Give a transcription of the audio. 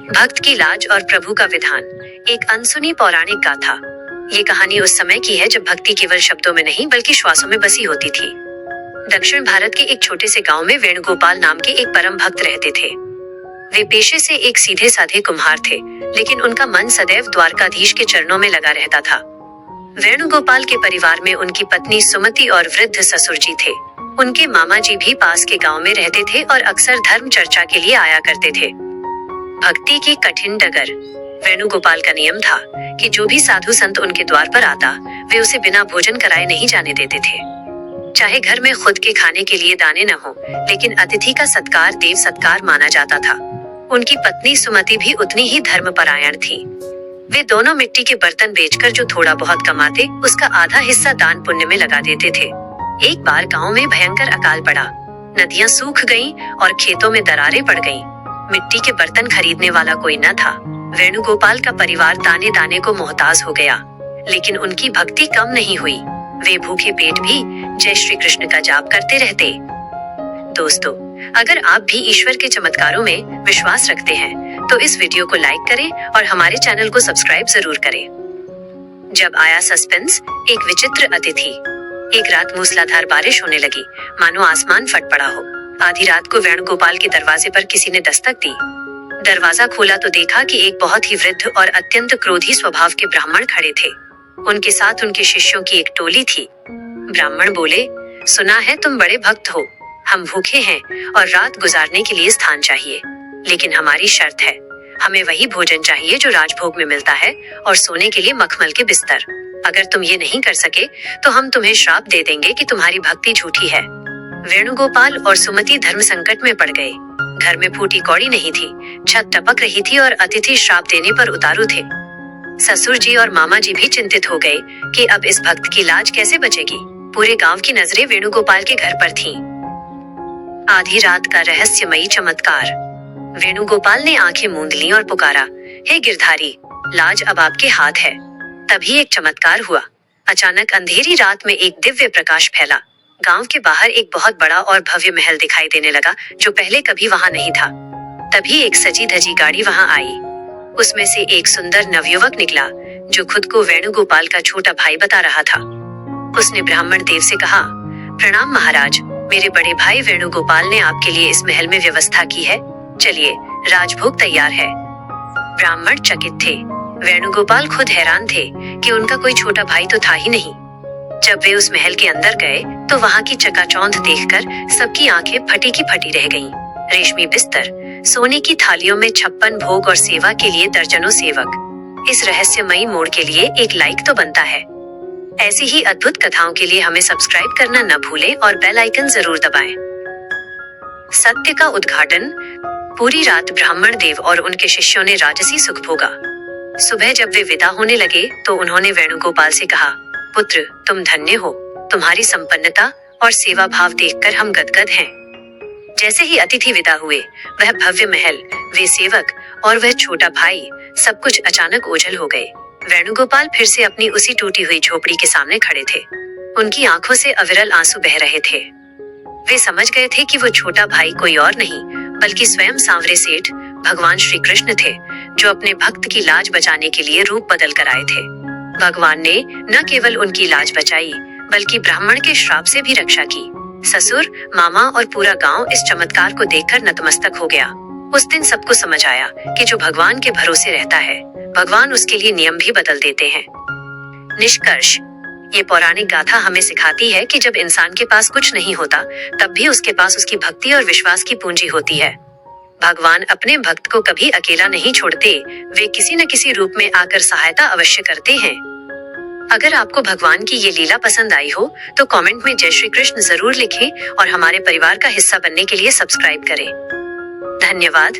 भक्त की लाज और प्रभु का विधान। एक अनसुनी पौराणिक गाथा। ये कहानी उस समय की है जब भक्ति केवल शब्दों में नहीं बल्कि श्वासों में बसी होती थी। दक्षिण भारत के एक छोटे से गांव में वेणुगोपाल नाम के एक परम भक्त रहते थे। वे पेशे से एक सीधे साधे कुम्हार थे, लेकिन उनका मन सदैव द्वारकाधीश के चरणों में लगा रहता था। वेणुगोपाल के परिवार में उनकी पत्नी सुमति और वृद्ध ससुर जी थे। उनके मामा जी भी पास के गांव में रहते थे और अक्सर धर्म चर्चा के लिए आया करते थे। भक्ति की कठिन डगर। वेणुगोपाल का नियम था कि जो भी साधु संत उनके द्वार पर आता, वे उसे बिना भोजन कराए नहीं जाने देते थे। चाहे घर में खुद के खाने के लिए दाने न हो, लेकिन अतिथि का सत्कार देव सत्कार माना जाता था। उनकी पत्नी सुमति भी उतनी ही धर्मपरायण थी। वे दोनों मिट्टी के बर्तन बेचकर जो थोड़ा बहुत कमाते, उसका आधा हिस्सा दान पुण्य में लगा देते थे। एक बार गांव में भयंकर अकाल पड़ा। नदियां सूख गईं और खेतों में दरारें पड़ गईं। मिट्टी के बर्तन खरीदने वाला कोई न था। वेणुगोपाल का परिवार दाने दाने को मोहताज हो गया, लेकिन उनकी भक्ति कम नहीं हुई। वे भूखे पेट भी जय श्री कृष्ण का जाप करते रहते। दोस्तों, अगर आप भी ईश्वर के चमत्कारों में विश्वास रखते हैं, तो इस वीडियो को लाइक करें और हमारे चैनल को सब्सक्राइब जरूर करें। जब आया सस्पेंस, एक विचित्र अतिथि। एक रात मूसलाधार बारिश होने लगी, मानो आसमान फट पड़ा हो। आधी रात को वेणुगोपाल के दरवाजे पर किसी ने दस्तक दी। दरवाजा खोला तो देखा कि एक बहुत ही वृद्ध और अत्यंत क्रोधी स्वभाव के ब्राह्मण खड़े थे। उनके साथ उनके शिष्यों की एक टोली थी। ब्राह्मण बोले, सुना है तुम बड़े भक्त हो। हम भूखे हैं और रात गुजारने के लिए स्थान चाहिए, लेकिन हमारी शर्त है, हमें वही भोजन चाहिए जो राजभोग में मिलता है और सोने के लिए मखमल के बिस्तर। अगर तुम ये नहीं कर सके तो हम तुम्हें श्राप दे देंगे कि तुम्हारी भक्ति झूठी है। वेणुगोपाल और सुमति धर्म संकट में पड़ गए। घर में फूटी कौड़ी नहीं थी, छत टपक रही थी और अतिथि श्राप देने पर उतारू थे। ससुर जी और मामा जी भी चिंतित हो गए कि अब इस भक्त की लाज कैसे बचेगी। पूरे गांव की नजरें वेणुगोपाल के घर पर थीं। आधी रात का रहस्यमयी चमत्कार। वेणुगोपाल ने आंखें मूंद लीं और पुकारा, हे गिरधारी, लाज अब आपके हाथ है। तभी एक चमत्कार हुआ। अचानक अंधेरी रात में एक दिव्य प्रकाश फैला। गांव के बाहर एक बहुत बड़ा और भव्य महल दिखाई देने लगा, जो पहले कभी वहां नहीं था। तभी एक सजी धजी गाड़ी वहां आई। उसमें से एक सुंदर नवयुवक निकला, जो खुद को वेणुगोपाल का छोटा भाई बता रहा था। उसने ब्राह्मण देव से कहा, प्रणाम महाराज, मेरे बड़े भाई वेणुगोपाल ने आपके लिए इस महल में व्यवस्था की है। चलिए, राजभोग तैयार है। ब्राह्मण चकित थे। वेणुगोपाल खुद हैरान थे कि उनका कोई छोटा भाई तो था ही नहीं। जब वे उस महल के अंदर गए तो वहां की चकाचौंध देखकर सबकी आंखें फटी की फटी रह गईं। रेशमी बिस्तर, सोने की थालियों में 56 भोग और सेवा के लिए दर्जनों सेवक। इस रहस्यमयी मोड़ के लिए एक लाइक तो बनता है। ऐसी ही अद्भुत कथाओं के लिए हमें सब्सक्राइब करना न भूलें और बेल आइकन जरूर दबाएं। सत्य का उद्घाटन। पूरी रात ब्राह्मण देव और उनके शिष्यों ने राजसी सुख भोगा। सुबह जब वे विदा होने लगे तो उन्होंने वेणुगोपाल से कहा, पुत्र, तुम धन्य हो। तुम्हारी संपन्नता और सेवा भाव देखकर हम गदगद हैं। जैसे ही अतिथि विदा हुए, वह भव्य महल, वे सेवक और वह छोटा भाई, सब कुछ अचानक ओझल हो गए। वेणुगोपाल फिर से अपनी उसी टूटी हुई झोपड़ी के सामने खड़े थे। उनकी आंखों से अविरल आंसू बह रहे थे। वे समझ गए थे कि वो छोटा भाई कोई और नहीं, बल्कि स्वयं सांवरे सेठ भगवान श्री कृष्ण थे, जो अपने भक्त की लाज बचाने के लिए रूप बदल कर आए थे। भगवान ने न केवल उनकी लाज बचाई, बल्कि ब्राह्मण के श्राप से भी रक्षा की। ससुर, मामा और पूरा गांव इस चमत्कार को देखकर नतमस्तक हो गया। उस दिन सबको समझ आया कि जो भगवान के भरोसे रहता है, भगवान उसके लिए नियम भी बदल देते हैं। निष्कर्ष, ये पौराणिक गाथा हमें सिखाती है कि जब इंसान के पास कुछ नहीं होता, तब भी उसके पास उसकी भक्ति और विश्वास की पूंजी होती है। भगवान अपने भक्त को कभी अकेला नहीं छोड़ते, वे किसी न किसी रूप में आकर सहायता अवश्य करते हैं। अगर आपको भगवान की ये लीला पसंद आई हो, तो कमेंट में जय श्री कृष्ण जरूर लिखें और हमारे परिवार का हिस्सा बनने के लिए सब्सक्राइब करें। धन्यवाद।